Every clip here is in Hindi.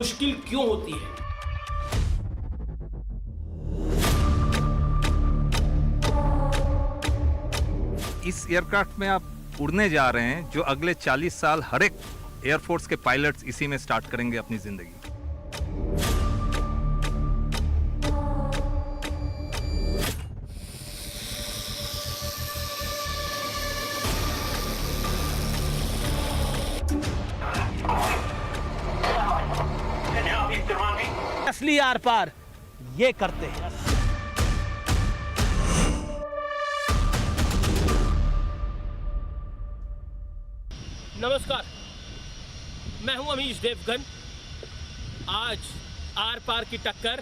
मुश्किल क्यों होती है। इस एयरक्राफ्ट में आप उड़ने जा रहे हैं जो अगले 40 साल हर एक एयरफोर्स के पायलट्स इसी में स्टार्ट करेंगे अपनी जिंदगी। असली आर पार ये करते हैं। नमस्कार, मैं हूं अमीश देवगन। आज आर पार की टक्कर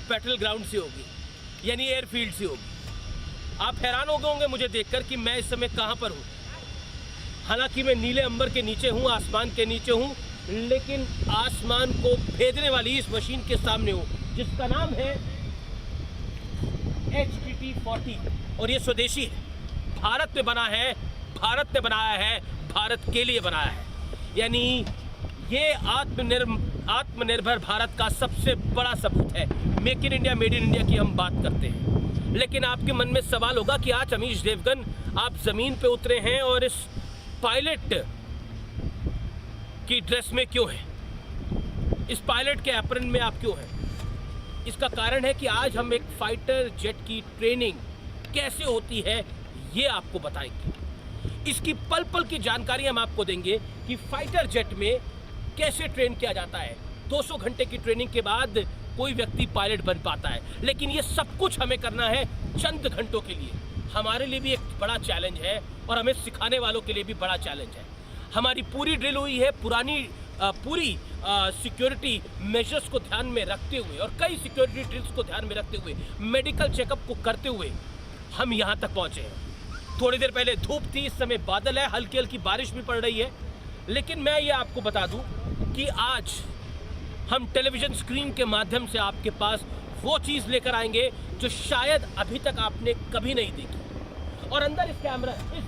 बैटल ग्राउंड से होगी, यानी एयरफील्ड से होगी। आप हैरान हो गए होंगे मुझे देखकर कि मैं इस समय कहां पर हूं। हालांकि मैं नीले अंबर के नीचे हूं, आसमान के नीचे हूं, लेकिन आसमान को भेदने वाली इस मशीन के सामने हूं जिसका नाम है HTT-40 और ये स्वदेशी है, भारत में बना है, भारत ने बनाया है, भारत के लिए बनाया है। यानी ये आत्मनिर्भर भारत का सबसे बड़ा सबूत है। Make in India, made in India की हम बात करते हैं, लेकिन आपके मन में सवाल होगा कि आज अमीश देवगन आप जमीन पे उतरे हैं और इस पायलट की ड्रेस में क्यों है, इस पायलट के एप्रन में आप क्यों हैं। इसका कारण है कि आज हम एक फाइटर जेट की ट्रेनिंग कैसे होती है ये आपको बताएंगे। इसकी पल पल की जानकारी हम आपको देंगे कि फाइटर जेट में कैसे ट्रेन किया जाता है। 200 घंटे की ट्रेनिंग के बाद कोई व्यक्ति पायलट बन पाता है, लेकिन ये सब कुछ हमें करना है चंद घंटों के लिए। हमारे लिए भी एक बड़ा चैलेंज है और हमें सिखाने वालों के लिए भी बड़ा चैलेंज है। हमारी पूरी ड्रिल हुई है पूरी सिक्योरिटी मेजर्स को ध्यान में रखते हुए और कई सिक्योरिटी ड्रिल्स को ध्यान में रखते हुए, मेडिकल चेकअप को करते हुए हम यहाँ तक पहुँचे हैं। थोड़ी देर पहले धूप थी, इस समय बादल है, हल्की हल्की बारिश भी पड़ रही है, लेकिन मैं ये आपको बता दूं कि आज हम टेलीविज़न स्क्रीन के माध्यम से आपके पास वो चीज़ लेकर आएंगे जो शायद अभी तक आपने कभी नहीं देखी। और अंदर इस कैमरा, इस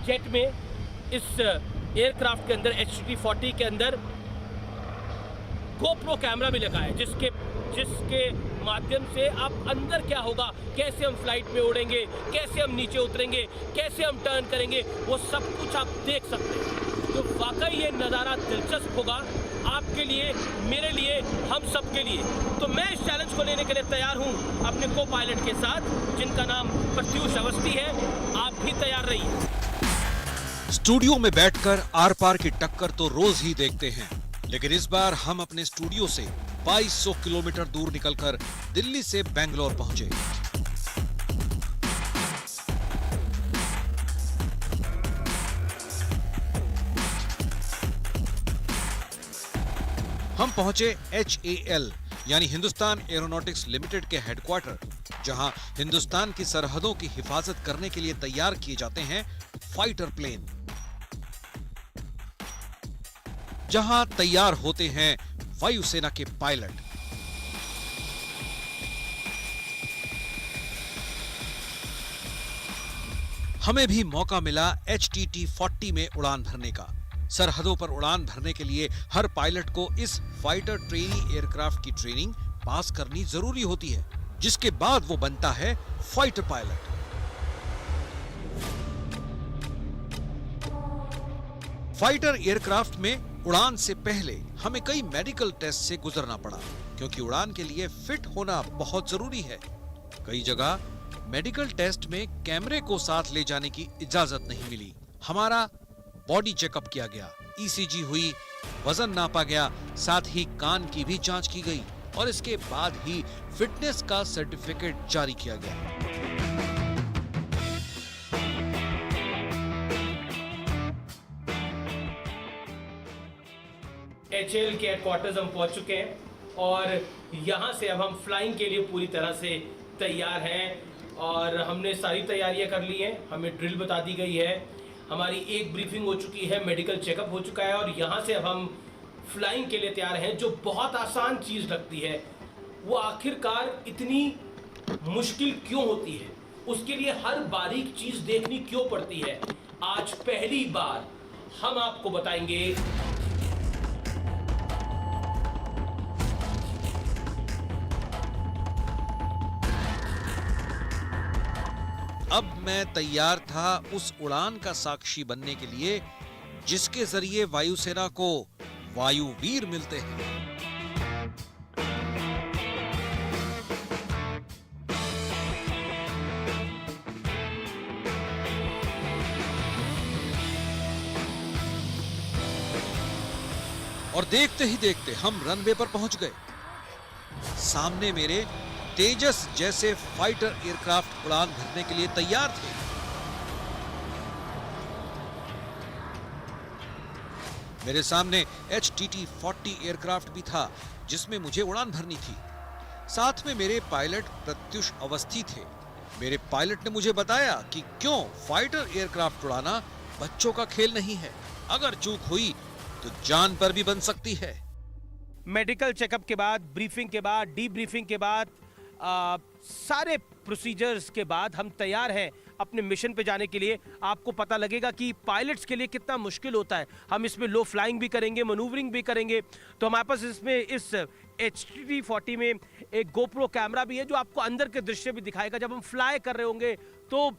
जेट में, इस एयरक्राफ्ट के अंदर HTT-40 के अंदर GoPro कैमरा भी लगा है, जिसके माध्यम से आप अंदर क्या होगा, कैसे हम फ्लाइट में उड़ेंगे, कैसे हम नीचे उतरेंगे, कैसे हम टर्न करेंगे, वो सब कुछ आप देख सकते हैं। तो वाकई ये नज़ारा दिलचस्प होगा आपके लिए, मेरे लिए, हम सब के लिए। तो मैं इस चैलेंज को लेने के लिए तैयार हूँ अपने को पायलट के साथ, जिनका नाम प्रत्युष अवस्थी है। आप भी तैयार रहिए। स्टूडियो में बैठकर आर पार की टक्कर तो रोज ही देखते हैं, लेकिन इस बार हम अपने स्टूडियो से 2200 किलोमीटर दूर निकलकर दिल्ली से बेंगलोर पहुंचे। हम पहुंचे HAL यानी हिंदुस्तान एरोनॉटिक्स लिमिटेड के हेडक्वार्टर, जहां हिंदुस्तान की सरहदों की हिफाजत करने के लिए तैयार किए जाते हैं फाइटर प्लेन, जहां तैयार होते हैं वायुसेना के पायलट। हमें भी मौका मिला HTT-40 में उड़ान भरने का। सरहदों पर उड़ान भरने के लिए हर पायलट को इस फाइटर ट्रेनी एयरक्राफ्ट की ट्रेनिंग पास करनी जरूरी होती है, जिसके बाद वो बनता है फाइटर पायलट। फाइटर एयरक्राफ्ट में उड़ान से पहले हमें कई मेडिकल टेस्ट से गुजरना पड़ा, क्योंकि उड़ान के लिए फिट होना बहुत जरूरी है। कई जगह मेडिकल टेस्ट में कैमरे को साथ ले जाने की इजाजत नहीं मिली। हमारा बॉडी चेकअप किया गया, ECG हुई, वजन नापा गया, साथ ही कान की भी जांच की गई और इसके बाद ही फिटनेस का सर्टिफिकेट जारी किया गया। HAL के हेडक्वार्टर्स हम पहुंच चुके हैं और यहाँ से अब हम फ्लाइंग के लिए पूरी तरह से तैयार हैं और हमने सारी तैयारियां कर ली हैं। हमें ड्रिल बता दी गई है, हमारी एक ब्रीफिंग हो चुकी है, मेडिकल चेकअप हो चुका है और यहाँ से अब हम फ्लाइंग के लिए तैयार हैं। जो बहुत आसान चीज़ लगती है वो आखिरकार इतनी मुश्किल क्यों होती है, उसके लिए हर बारीक चीज़ देखनी क्यों पड़ती है। आज पहली बार हम आपको बताएंगे अब मैं तैयार था उस उड़ान का साक्षी बनने के लिए जिसके जरिए वायुसेना को वायुवीर मिलते हैं। और देखते ही देखते हम रनवे पर पहुंच गए। सामने मेरे तेजस जैसे फाइटर एयरक्राफ्ट उड़ान भरने के लिए तैयार थे। मेरे सामने HTT-40 एयरक्राफ्ट भी था जिसमें मुझे उड़ान भरनी थी। साथ में मेरे पायलट प्रत्युष अवस्थी थे। मेरे पायलट ने मुझे बताया कि क्यों फाइटर एयरक्राफ्ट उड़ाना बच्चों का खेल नहीं है। अगर चूक हुई तो जान पर भी बन सकती है। मेडिकल चेकअप के बाद, ब्रीफिंग के बाद, डीब्रीफिंग के बाद, सारे प्रोसीजर्स के बाद हम तैयार हैं अपने मिशन पे जाने के लिए। आपको पता लगेगा कि पायलट्स के लिए कितना मुश्किल होता है। हम इसमें लो फ्लाइंग भी करेंगे, मनूवरिंग भी करेंगे। तो हमारे पास इसमें इस HTT-40 में एक गोप्रो कैमरा भी है जो आपको अंदर के दृश्य भी दिखाएगा। जब हम फ्लाई कर रहे होंगे तो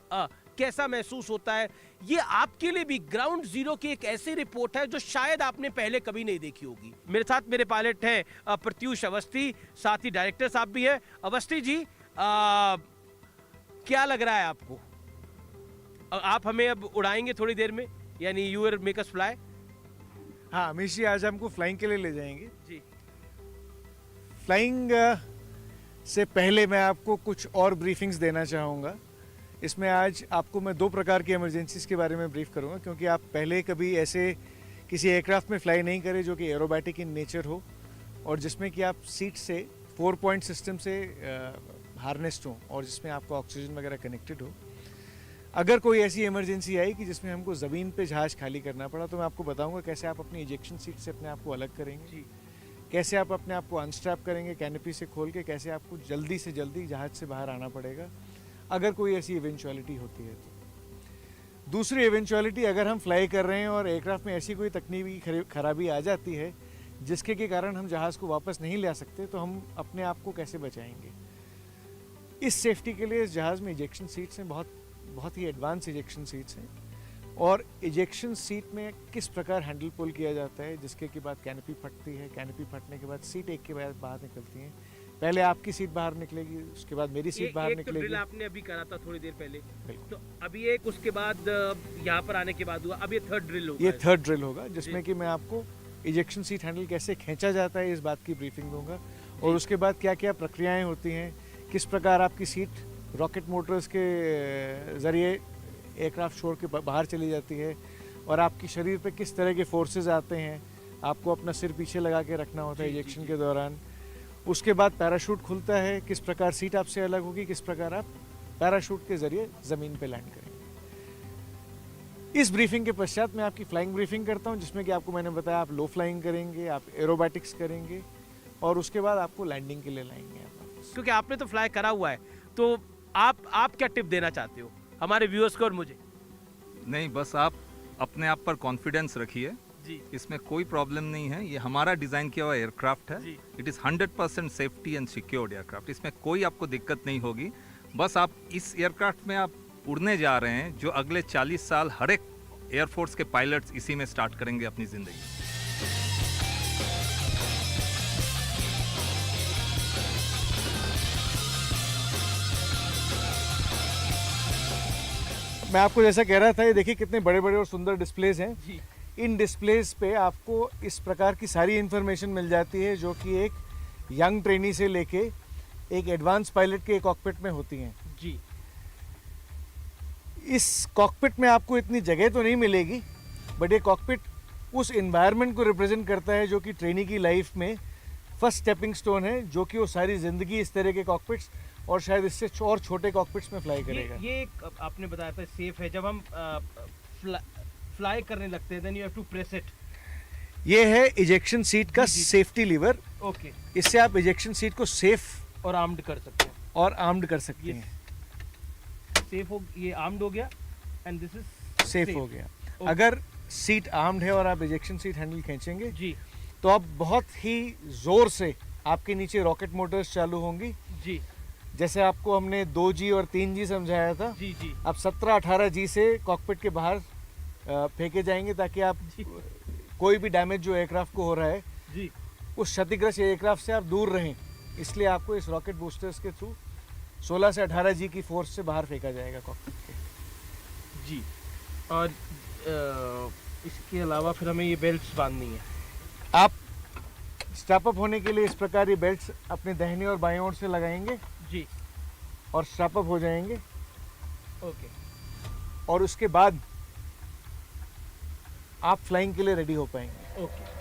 कैसा महसूस होता है। ये आपके लिए भी ग्राउंड जीरो की एक ऐसी रिपोर्ट है जो शायद आपने पहले कभी नहीं देखी होगी। मेरे साथ मेरे पायलट हैं प्रत्युष अवस्थी, साथ ही डायरेक्टर साहब भी है। अवस्थी जी, क्या लग रहा है आपको? आप हमें अब उड़ाएंगे थोड़ी देर में, यानी you will make us fly? हाँ, अमीश जी आज हमको फ्लाइंग के लिए ले जाएंगे। जी। फ्लाइंग से पहले मैं आपको कुछ और ब्रीफिंग्स देना चाहूँगा। इसमें आज आपको मैं 2 प्रकार की इमरजेंसीज के बारे में ब्रीफ करूँगा, क्योंकि आप पहले कभी ऐसे किसी एयरक्राफ्ट में फ्लाई नहीं करें जो कि एरोबैटिक इन नेचर हो और जिसमें कि आप सीट से 4 पॉइंट सिस्टम से हार्नेस्ड हो और जिसमें आपको ऑक्सीजन वगैरह कनेक्टेड हो। अगर कोई ऐसी इमरजेंसी आई कि जिसमें हमको ज़मीन पे जहाज़ खाली करना पड़ा तो मैं आपको बताऊंगा कैसे आप अपनी इजेक्शन सीट से अपने आप को अलग करेंगे, कैसे आप अपने आप को अनस्ट्रैप करेंगे कैनोपी से खोल के, कैसे आपको जल्दी से जल्दी जहाज़ से बाहर आना पड़ेगा अगर कोई ऐसी इवेंचुअलिटी होती है तो। दूसरी इवेंचुअलिटी, अगर हम फ्लाई कर रहे हैं और एयरक्राफ्ट में ऐसी कोई तकनीकी खराबी आ जाती है जिसके के कारण हम जहाज़ को वापस नहीं ले सकते, तो हम अपने आप को कैसे बचाएंगे। इस सेफ्टी के लिए इस जहाज़ में इजेक्शन सीट्स हैं, बहुत ही एडवांस इजेक्शन सीट्स हैं। और इजेक्शन सीट में किस प्रकार हैंडल पुल किया जाता है, जिसके के बाद कैनोपी फटती है, कैनोपी फटने के बाद सीट एक के बाद बाहर निकलती हैं। पहले आपकी सीट बाहर निकलेगी, उसके बाद मेरी सीट बाहर निकलेगी। ड्रिल आपने अभी करा था थोड़ी देर पहले, तो अभी एक उसके बाद यहाँ पर आने के बाद हुआ, अब ये थर्ड ड्रिल होगा। ये थर्ड ड्रिल होगा जिसमें कि मैं आपको इजेक्शन सीट हैंडल कैसे खींचा जाता है इस बात की ब्रीफिंग दूंगा, और उसके बाद क्या क्या प्रक्रियाएं होती हैं, किस प्रकार आपकी सीट रॉकेट मोटर्स के ज़रिए एयरक्राफ्ट छोड़ के बाहर चली जाती है और आपकी शरीर पे किस तरह के फोर्सेस आते हैं। आपको अपना सिर पीछे लगा के रखना होता है इजेक्शन के दौरान। उसके बाद पैराशूट खुलता है, किस प्रकार सीट आपसे अलग होगी, किस प्रकार आप पैराशूट के ज़रिए ज़मीन पे लैंड करेंगे। इस ब्रीफिंग के पश्चात मैं आपकी फ्लाइंग ब्रीफिंग करता हूँ, जिसमें कि आपको मैंने बताया आप लो फ्लाइंग करेंगे, आप एरोबैटिक्स करेंगे और उसके बाद आपको लैंडिंग के लिए लाएंगे। क्योंकि आपने तो फ्लाई करा हुआ है, तो आप क्या टिप देना चाहते हो हमारे व्यूअर्स को और मुझे? नहीं, बस आप अपने आप पर कॉन्फिडेंस रखिए जी। इसमें कोई प्रॉब्लम नहीं है। ये हमारा डिज़ाइन किया हुआ एयरक्राफ्ट है। जी। It is 100% safety and secured aircraft. इसमें कोई आपको दिक्कत नहीं होगी। बस आप इस एयरक्राफ्ट में आप उड़ने जा रहे हैं जो अगले 40 साल हर एक एयरफोर्स के पायलट्स इसी में स्टार्ट करेंगे अपनी ज़िंदगी। मैं आपको जैसा कह रहा था, ये देखिए कितने बड़े बड़े और सुंदर डिस्प्लेज हैं जी। इन डिस्प्लेज पे आपको इस प्रकार की सारी इन्फॉर्मेशन मिल जाती है जो कि एक यंग ट्रेनी से लेके एक एडवांस पायलट के कॉकपिट में होती हैं जी। इस कॉकपिट में आपको इतनी जगह तो नहीं मिलेगी, बट ये कॉकपिट उस एनवायरनमेंट को रिप्रेजेंट करता है जो कि ट्रेनी की लाइफ में फर्स्ट स्टेपिंग स्टोन है, जो कि वो सारी ज़िंदगी इस तरह के कॉकपिट्स और शायद इससे और छोटे कॉकपिट्स में फ्लाई करेगा। ये आपने बताया था सेफ है। जब हम फ्लाई करने लगते हैं then you have to press it. ये है इजेक्शन सीट का सेफ्टी लीवर। ओके। इससे आप इजेक्शन सीट को सेफ और आर्म्ड कर सकते हैं। और आर्म्ड कर सकते हैं। सेफ हो, ये आर्म्ड हो गया एंड दिस इज सेफ हो गया। अगर सीट आर्म्ड है और आप इजेक्शन सीट हैंडल खींचेंगे जी तो आप बहुत ही ज़ोर से आपके नीचे रॉकेट मोटर्स चालू होंगी। जी जैसे आपको हमने 2G और 3G समझाया था, जी जी आप 17-18G से कॉकपिट के बाहर फेंके जाएंगे ताकि आप जी कोई भी डैमेज जो एयरक्राफ्ट को हो रहा है जी उस क्षतिग्रस्त एयरक्राफ्ट से आप दूर रहें। इसलिए आपको इस रॉकेट बूस्टर्स के थ्रू 16 से 18G की फोर्स से बाहर फेंका जाएगा कॉकपिट के। जी। और इसके अलावा फिर हमें ये बेल्ट्स बांधनी है। आप स्ट्रैप अप होने के लिए इस प्रकार ये बेल्ट्स अपने दाहिने और बाएं ओर से लगाएंगे जी और स्ट्रैप अप हो जाएंगे ओके। और उसके बाद आप फ्लाइंग के लिए रेडी हो पाएंगे। ओके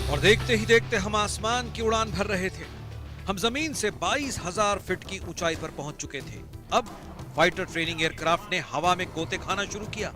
और देखते ही देखते हम आसमान की उड़ान भर रहे थे। हम जमीन से 22,000 फीट की ऊंचाई पर पहुंच चुके थे। अब फाइटर ट्रेनिंग एयरक्राफ्ट ने हवा में गोते खाना शुरू किया।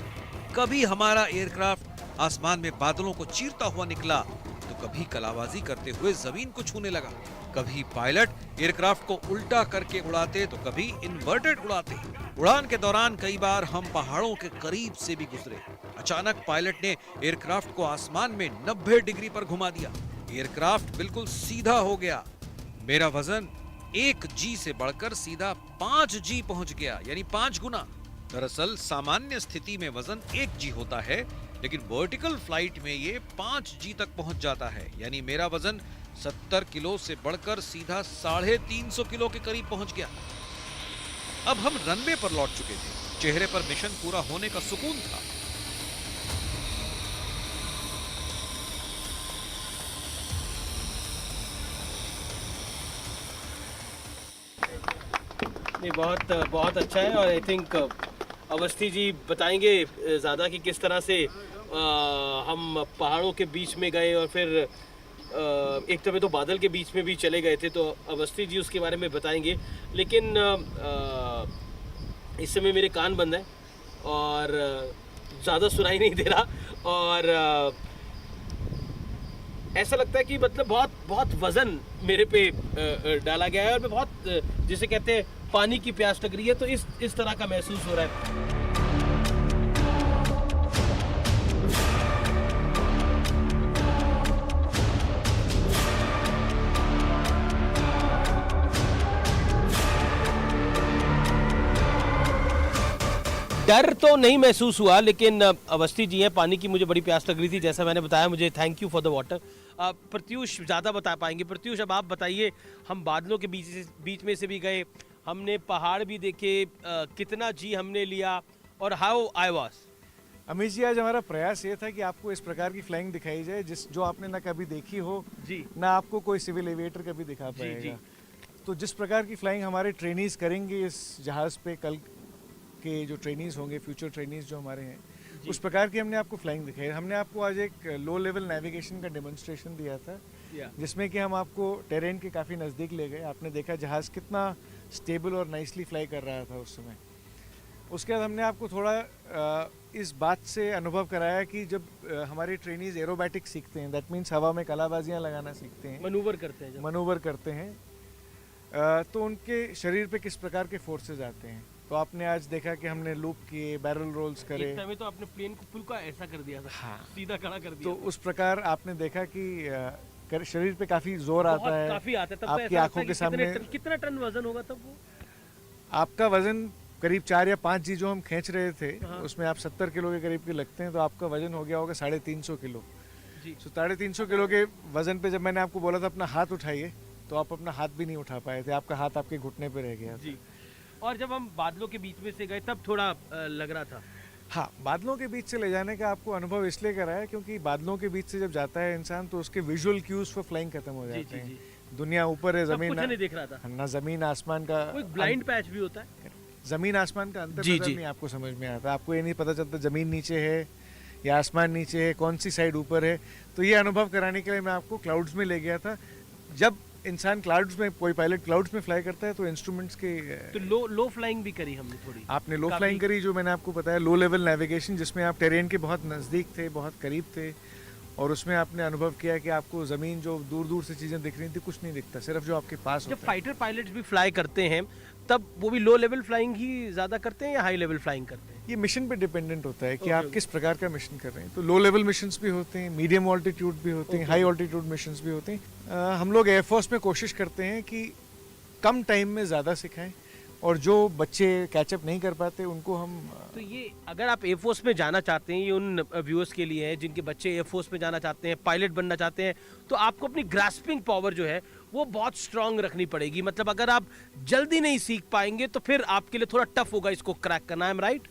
कभी हमारा एयरक्राफ्ट आसमान में बादलों को चीरता हुआ निकला तो कभी कलाबाजी करते हुए जमीन को छूने लगा। कभी पायलट एयरक्राफ्ट को उल्टा करके उड़ाते तो कभी इन्वर्टेड उड़ाते। उड़ान के दौरान कई बार हम पहाड़ों के करीब से भी गुजरे। अचानक पायलट ने एयरक्राफ्ट को आसमान में 90 डिग्री पर घुमा दिया। एयरक्राफ्ट बिल्कुल सीधा हो गया। मेरा वजन 1G से बढ़कर सीधा 5G पहुंच गया, यानी 5 गुना। दरअसल सामान्य स्थिति में वजन 1G होता है, लेकिन वर्टिकल फ्लाइट में ये 5G तक पहुंच जाता है। यानी मेरा वजन 70 किलो से बढ़कर सीधा 350 किलो के करीब पहुंच गया। अब हम रनवे पर लौट चुके थे। चेहरे पर मिशन पूरा होने का सुकून था। नहीं, बहुत बहुत अच्छा है। और आई थिंक अवस्थी जी बताएंगे ज़्यादा कि किस तरह से हम पहाड़ों के बीच में गए और फिर एक तरह तो बादल के बीच में भी चले गए थे, तो अवस्थी जी उसके बारे में बताएंगे। लेकिन इस समय मेरे कान बंद हैं और ज़्यादा सुनाई नहीं दे रहा और ऐसा लगता है कि मतलब बहुत बहुत वज़न मेरे पे डाला गया है और मैं बहुत जिसे कहते हैं पानी की प्यास लग रही है, तो इस तरह का महसूस हो रहा है। डर तो नहीं महसूस हुआ, लेकिन अवस्थी जी हैं, पानी की मुझे बड़ी प्यास लग रही थी, जैसा मैंने बताया। मुझे thank you for the water. Pratyush ज़्यादा बता पाएंगे। प्रत्यूष, अब आप बताइए, हम बादलों के बीच में से भी गए, हमने पहाड़ भी देखे, कितना जी हमने लिया और how I was. Amit ji, आज हमारा प्रयास ये था कि आपको इस प्रकार की फ्लाइंग दिखाई जाए जो आपने ना कभी देखी हो जी, ना आपको कोई सिविल एविएटर कभी दिखा पाएगा। जी। तो जिस प्रकार की फ्लाइंग हमारे ट्रेनीज करेंगे इस जहाज़ पे, कल के जो ट्रेनीज होंगे, फ्यूचर ट्रेनीज जो हमारे हैं, उस प्रकार की हमने आपको फ्लाइंग दिखाई। हमने आपको आज एक लो लेवल नेविगेशन का डेमोन्स्ट्रेशन दिया था, जिसमें कि हम आपको टेरेन के काफ़ी नज़दीक ले गए। आपने देखा जहाज़ कितना स्टेबल और नाइसली फ्लाई कर रहा था उस समय। उसके बाद हमने आपको थोड़ा इस बात से अनुभव कराया कि जब हमारे ट्रेनीज एरोबैटिक्स सीखते हैं, दैट मीन्स हवा में कलाबाजियाँ लगाना सीखते हैं, मनूवर करते हैं, तो उनके शरीर पे किस प्रकार के फोर्सेज आते हैं। तो आपने आज देखा कि हमने लूप किए, बैरल रोल्स करे। एक समय तो आपने प्लेन को पुल का ऐसा कर दिया था, हाँ। सीधा खड़ा कर दिया। तो उस प्रकार आपने देखा कि शरीर पे काफी जोर आता है, काफी आता है। तब आपकी आंखों के सामने। कितना टन वजन होगा तब वो? आपका वजन करीब 4 या 5G जो हम खींच रहे थे, हाँ। उसमें आप 70 किलो के करीब के लगते हैं, तो आपका वजन हो गया होगा 350 किलो जी। 350 किलो के वजन पे जब मैंने आपको बोला था अपना हाथ उठाइए, तो आप अपना हाथ भी नहीं उठा पाए थे, आपका हाथ आपके घुटने पे रह गया था। जी। और जब हम बादलों के बीच में से गए तब थोड़ा लग रहा था। हाँ, बादलों के बीच से ले जाने का आपको अनुभव इसलिए कराया क्योंकि बादलों के बीच से जब जाता है इंसान, तो उसके विजुअल क्यूज फॉर फ्लाइंग खत्म हो जाते हैं। दुनिया ऊपर है, जमीन कुछ नहीं दिख रहा था, ना जमीन आसमान का कोई ब्लाइंड पैच भी होता है। जमीन आसमान का अंतर जी, जी। नहीं आपको समझ में आता। आपको ये नहीं पता चलता जमीन नीचे है या आसमान नीचे है, कौन सी साइड ऊपर है। तो ये अनुभव कराने के लिए मैं आपको क्लाउड्स में ले गया था। जब इंसान क्लाउड्स में, कोई पायलट क्लाउड्स में फ्लाई करता है तो इंस्ट्रूमेंट्स के तो लो फ्लाइंग भी करी हमने थोड़ी। आपने लो काफी- फ्लाइंग करी, जो मैंने आपको बताया लो लेवल नेविगेशन, जिसमें आप टेरेन के बहुत नज़दीक थे, बहुत करीब थे, और उसमें आपने अनुभव किया कि आपको ज़मीन जो दूर दूर से चीज़ें दिख रही थी, कुछ नहीं दिखता, सिर्फ जो आपके पास जब होता है। फाइटर पायलट्स भी फ्लाई करते हैं तब वो भी लो लेवल फ्लाइंग ही ज़्यादा करते हैं या हाई लेवल फ्लाइंग करते हैं? ये मिशन पे डिपेंडेंट होता है कि ओके, आप ओके। किस प्रकार का मिशन कर रहे हैं। तो लो लेवल मिशंस भी होते हैं, मीडियम ऑल्टीट्यूड भी होते हैं, ओके। हाई ऑल्टीट्यूड मिशंस भी होते हैं। हम लोग एयरफोर्स में कोशिश करते हैं कि कम टाइम में ज़्यादा सिखाएं, और जो बच्चे कैचअप नहीं कर पाते उनको हम तो ये अगर आप एयरफोर्स में जाना चाहते हैं, ये उन व्यूअर्स के लिए है जिनके बच्चे एयरफोर्स में जाना चाहते हैं, पायलट बनना चाहते हैं, तो आपको अपनी ग्रास्पिंग पावर जो है वो बहुत स्ट्रांग रखनी पड़ेगी। मतलब अगर आप जल्दी नहीं सीख पाएंगे तो फिर आपके लिए थोड़ा टफ होगा इसको क्रैक करना। I am right?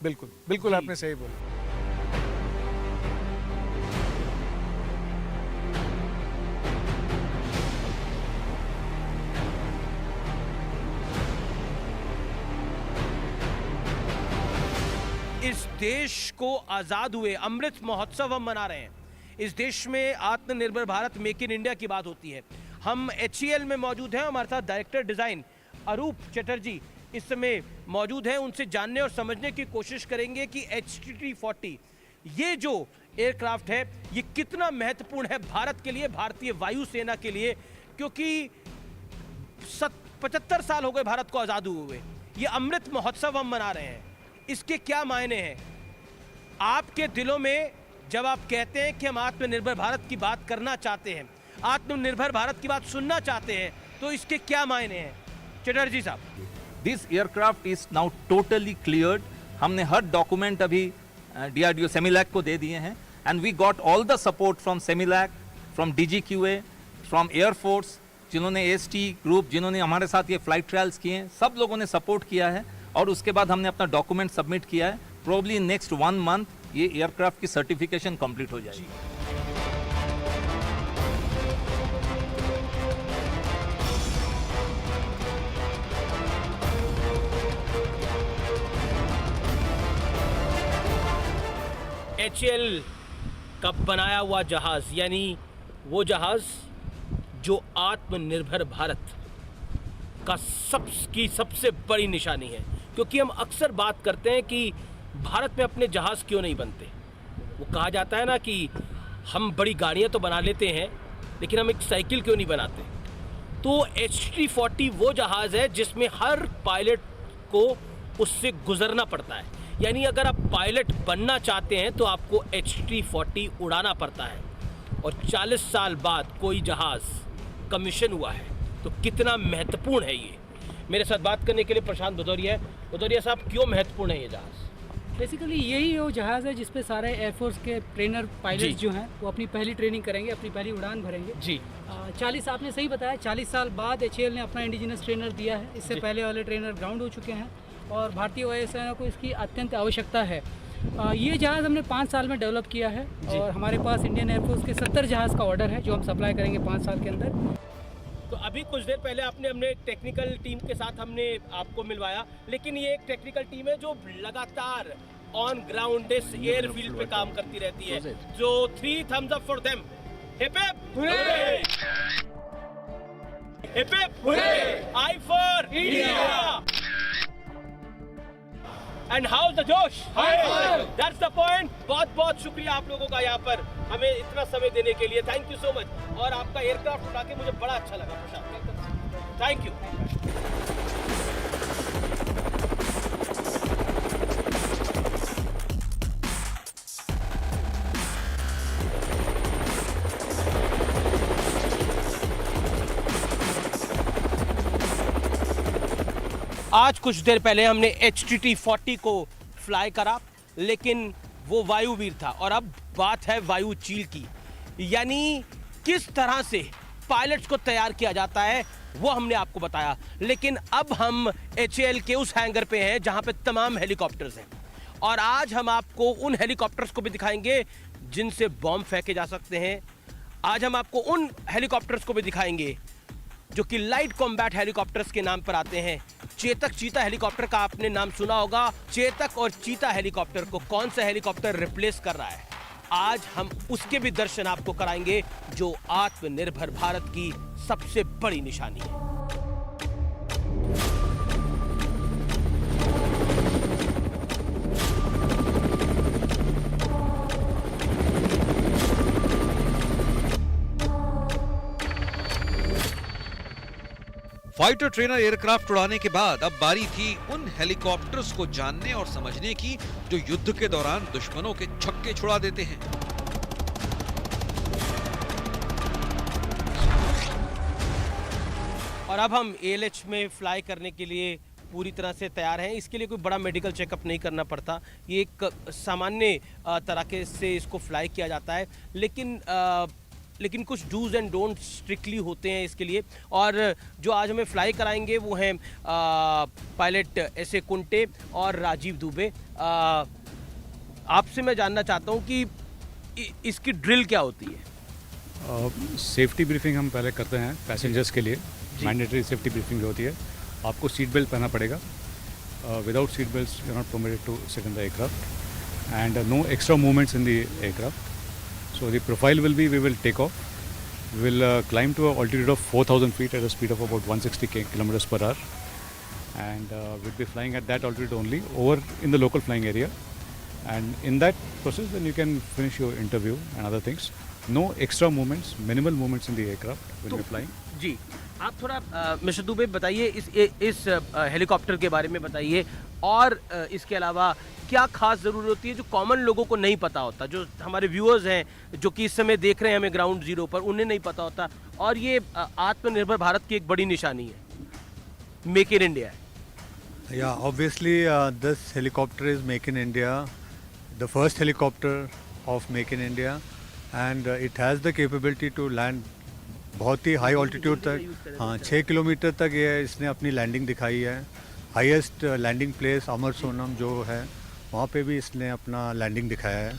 बिल्कुल बिल्कुल जी। आपने सही बोला। इस देश को आज़ाद हुए अमृत महोत्सव हम मना रहे हैं। इस देश में आत्मनिर्भर भारत, मेक इन इंडिया की बात होती है। हम HAL में मौजूद हैं, हमारे साथ डायरेक्टर डिज़ाइन अरूप चटर्जी इस समय मौजूद हैं। उनसे जानने और समझने की कोशिश करेंगे कि HTT-40 ये जो एयरक्राफ्ट है ये कितना महत्वपूर्ण है भारत के लिए, भारतीय वायुसेना के लिए, क्योंकि 75 साल हो गए भारत को आज़ाद हुए। ये अमृत महोत्सव हम मना रहे हैं, इसके क्या मायने हैं आपके दिलों में जब आप कहते हैं कि हम आत्मनिर्भर भारत की बात करना चाहते हैं, आत्मनिर्भर भारत की बात सुनना चाहते हैं, तो इसके क्या मायने हैं चटर्जी साहब? This aircraft is now totally cleared. हमने हर डॉक्यूमेंट अभी DRDO सेमिलैक को दे दिए हैं, and we got all the support from CEMILAC, from DGQA, from air force, जिन्होंने AST ग्रुप, जिन्होंने हमारे साथ ये फ्लाइट ट्रायल्स किए हैं, सब लोगों ने सपोर्ट किया है। और उसके बाद हमने अपना डॉक्यूमेंट सबमिट किया है। प्रोबब्ली नेक्स्ट 1 मंथ ये एयरक्राफ्ट की सर्टिफिकेशन कंप्लीट हो जाएगी। HAL का बनाया हुआ जहाज, यानी वो जहाज जो आत्मनिर्भर भारत का सबसे बड़ी निशानी है। क्योंकि हम अक्सर बात करते हैं कि भारत में अपने जहाज क्यों नहीं बनते। वो कहा जाता है ना कि हम बड़ी गाड़ियां तो बना लेते हैं लेकिन हम एक साइकिल क्यों नहीं बनाते। तो HTT-40 वो जहाज है जिसमें हर पायलट को उससे गुजरना पड़ता है। यानी अगर आप पायलट बनना चाहते हैं तो आपको HTT-40 उड़ाना पड़ता है। और 40 साल बाद कोई जहाज कमीशन हुआ है, तो कितना महत्वपूर्ण है ये। मेरे साथ बात करने के लिए प्रशांत भदौरिया है। भदौरिया साहब, क्यों महत्वपूर्ण है ये जहाज़? बेसिकली यही वो जहाज़ है जिसपे सारे एयरफोर्स के ट्रेनर जी। पायलट जो हैं वो अपनी पहली ट्रेनिंग करेंगे, अपनी पहली उड़ान भरेंगे। जी 40, आपने सही बताया, 40 साल बाद HAL ने अपना इंडिजिनस ट्रेनर दिया है। इससे जी। पहले वाले ट्रेनर ग्राउंड हो चुके हैं और भारतीय वायुसेना को इसकी अत्यंत आवश्यकता है। ये जहाज़ हमने 5 साल में डेवलप किया है जी। और हमारे पास इंडियन एयरफोर्स के 70 जहाज़ का ऑर्डर है जो हम सप्लाई करेंगे 5 साल के अंदर। तो अभी कुछ देर पहले आपने हमने टेक्निकल टीम के साथ हमने आपको मिलवाया, लेकिन ये एक टेक्निकल टीम है जो लगातार ऑन ग्राउंड इस एयरफील्ड पे काम करती रहती है। जो 3 thumbs up for them. Hip hip hooray! Hip hip hooray! I for India! And how's the जोश? That's the point. बहुत बहुत शुक्रिया आप लोगों का यहाँ पर हमें इतना समय देने के लिए। Thank you so much. और आपका एयरक्राफ्ट उड़ा के मुझे बड़ा अच्छा लगा प्रशांत। Thank you. आज कुछ देर पहले हमने HTT-40 को फ्लाई करा, लेकिन वो वायुवीर था। और अब बात है वायु चील की, यानी किस तरह से पायलट्स को तैयार किया जाता है वो हमने आपको बताया। लेकिन अब हम HAL के उस हैंगर पे हैं जहां पे तमाम हेलीकॉप्टर्स हैं, और आज हम आपको उन हेलीकॉप्टर्स को भी दिखाएंगे जिनसे बॉम्ब फेंके जा सकते हैं। आज हम आपको उन हेलीकॉप्टर्स को भी दिखाएंगे जो कि लाइट कॉम्बैट हेलीकॉप्टर्स के नाम पर आते हैं। चेतक चीता हेलीकॉप्टर का आपने नाम सुना होगा। चेतक और चीता हेलीकॉप्टर को कौन सा हेलीकॉप्टर रिप्लेस कर रहा है, आज हम उसके भी दर्शन आपको कराएंगे जो आत्मनिर्भर भारत की सबसे बड़ी निशानी है। फाइटर ट्रेनर एयरक्राफ्ट उड़ाने के बाद अब बारी थी उन हेलीकॉप्टर्स को जानने और समझने की जो युद्ध के दौरान दुश्मनों के छक्के छुड़ा देते हैं। और अब हम ALH में फ्लाई करने के लिए पूरी तरह से तैयार हैं। इसके लिए कोई बड़ा मेडिकल चेकअप नहीं करना पड़ता। ये एक सामान्य तरीके से इसको फ्लाई किया जाता है, लेकिन कुछ डूज एंड डोंट स्ट्रिक्टली होते हैं इसके लिए। और जो आज हमें फ्लाई कराएंगे वो हैं पायलट एस.ए. कुंटे और राजीव दुबे। आपसे मैं जानना चाहता हूँ कि इसकी ड्रिल क्या होती है? सेफ्टी ब्रीफिंग हम पहले करते हैं पैसेंजर्स के लिए। मैंडेटरी सेफ्टी ब्रीफिंग होती है। आपको सीट बेल्ट पहनना पड़ेगा। Without seat belt you are not permitted to sit in the aircraft and no extra movements in the aircraft. So the profile will be, we will take off. We will climb to an altitude of 4,000 feet at a speed of about 160 kilometers per hour. And we'll be flying at that altitude only over in the local flying area. And in that process, then you can finish your interview and other things. No extra movements, minimal movements in the aircraft when we're flying. जी, आप थोड़ा मिस्टर दुबे बताइए इस हेलीकॉप्टर के बारे में बताइए, और इसके अलावा क्या खास ज़रूरत होती है जो कॉमन लोगों को नहीं पता होता, जो हमारे व्यूअर्स हैं जो कि इस समय देख रहे हैं हमें ग्राउंड जीरो पर, उन्हें नहीं पता होता। और ये आत्मनिर्भर भारत की एक बड़ी निशानी है, मेक इन इंडिया है। Yeah, obviously this helicopter is Make in India, the first helicopter of Make in India, and it has the capability to land बहुत ही हाई ऑल्टीट्यूड तक। हाँ, 6 किलोमीटर तक ये इसने अपनी लैंडिंग दिखाई है। हाईएस्ट लैंडिंग प्लेस अमर सोनम जो है वहाँ पे भी इसने अपना लैंडिंग दिखाया है।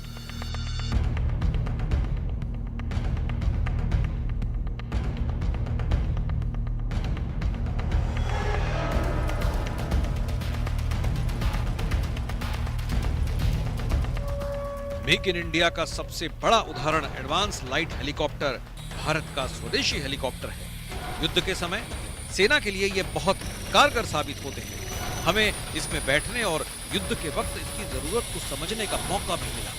मेक इन इंडिया का सबसे बड़ा उदाहरण एडवांस लाइट हेलीकॉप्टर भारत का स्वदेशी हेलीकॉप्टर है। युद्ध के समय सेना के लिए ये बहुत कारगर साबित होते हैं। हमें इसमें बैठने और युद्ध के वक्त इसकी जरूरत को समझने का मौका भी मिला।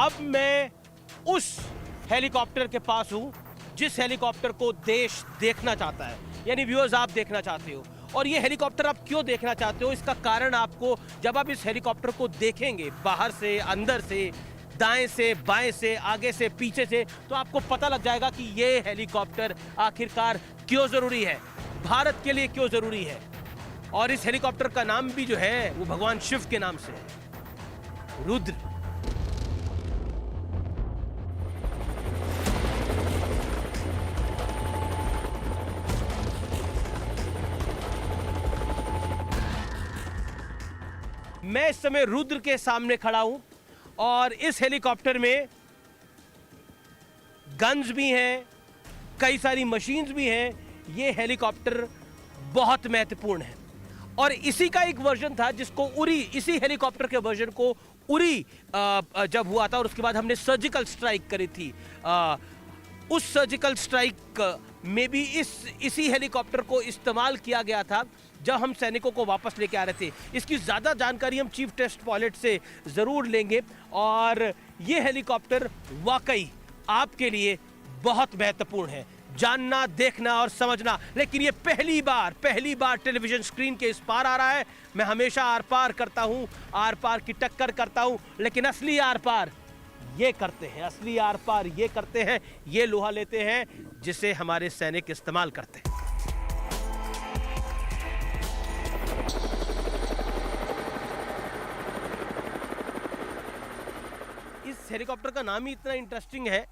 अब मैं उस हेलीकॉप्टर के पास हूं जिस हेलीकॉप्टर को देश देखना चाहता है, यानी व्यूअर्स आप देखना चाहते हो। और ये हेलीकॉप्टर आप क्यों देखना चाहते हो, इसका कारण आपको जब आप इस हेलीकॉप्टर को देखेंगे, बाहर से, अंदर से, दाएं से, बाएं से, आगे से, पीछे से, तो आपको पता लग जाएगा कि ये हेलीकॉप्टर आखिरकार क्यों जरूरी है, भारत के लिए क्यों जरूरी है। और इस हेलीकॉप्टर का नाम भी जो है वो भगवान शिव के नाम से है, रुद्र। मैं इस समय रुद्र के सामने खड़ा हूं और इस हेलीकॉप्टर में गन्स भी हैं, कई सारी मशीन्स भी हैं। ये हेलीकॉप्टर बहुत महत्वपूर्ण है और इसी का एक वर्जन था जिसको उरी, इसी हेलीकॉप्टर के वर्जन को उरी जब हुआ था और उसके बाद हमने सर्जिकल स्ट्राइक करी थी। उस सर्जिकल स्ट्राइक में भी इसी हेलीकॉप्टर को इस्तेमाल किया गया था जब हम सैनिकों को वापस लेके आ रहे थे। इसकी ज़्यादा जानकारी हम चीफ टेस्ट पायलट से ज़रूर लेंगे। और ये हेलीकॉप्टर वाकई आपके लिए बहुत महत्वपूर्ण है, जानना, देखना और समझना। लेकिन ये पहली बार टेलीविज़न स्क्रीन के इस पार आ रहा है। मैं हमेशा आर पार करता हूँ, आर पार की टक्कर करता हूँ, लेकिन असली आर पार ये करते हैं, असली आर पार ये करते हैं, ये लोहा लेते हैं जिसे हमारे सैनिक इस्तेमाल करते हैं। इस हेलीकॉप्टर का नाम ही इतना इंटरेस्टिंग है,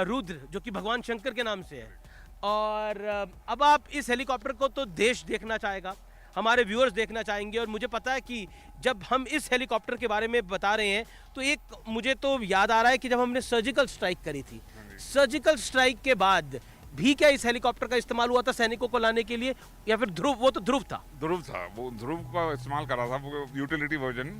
रुद्र, जो कि भगवान शंकर के नाम से है। और अब आप इस हेलीकॉप्टर को तो देश देखना चाहेगा, हमारे व्यूअर्स देखना चाहेंगे। और मुझे पता है कि जब हम इस हेलीकॉप्टर के बारे में बता रहे हैं तो एक मुझे तो याद आ रहा है कि जब हमने सर्जिकल स्ट्राइक करी थी, सर्जिकल स्ट्राइक के बाद भी क्या इस हेलीकॉप्टर का इस्तेमाल हुआ था सैनिकों को लाने के लिए, या फिर ध्रुव, वो तो ध्रुव था? ध्रुव था, वो ध्रुव का इस्तेमाल करा था, वो यूटिलिटी वर्जन,